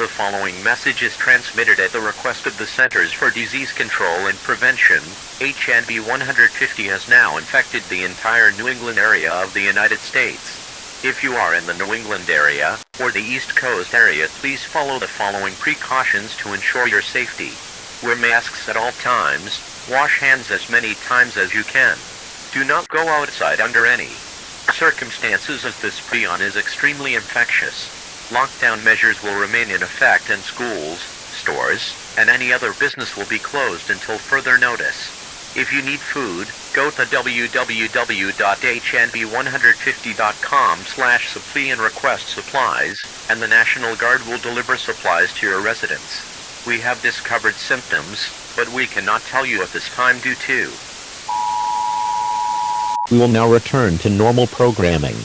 The following message is transmitted at the request of the Centers for Disease Control and Prevention. HNB-150 has now infected the entire New England area of the United States. If you are in the New England area, or the East Coast area, please follow the following precautions to ensure your safety. Wear masks at all times, wash hands as many times as you can. Do not go outside under any circumstances as this prion is extremely infectious. Lockdown measures will remain in effect and schools, stores, and any other business will be closed until further notice. If you need food, go to www.hnb150.com/supply and request supplies, and the National Guard will deliver supplies to your residence. We have discovered symptoms, but we cannot tell you at this time due to. We will now return to normal programming.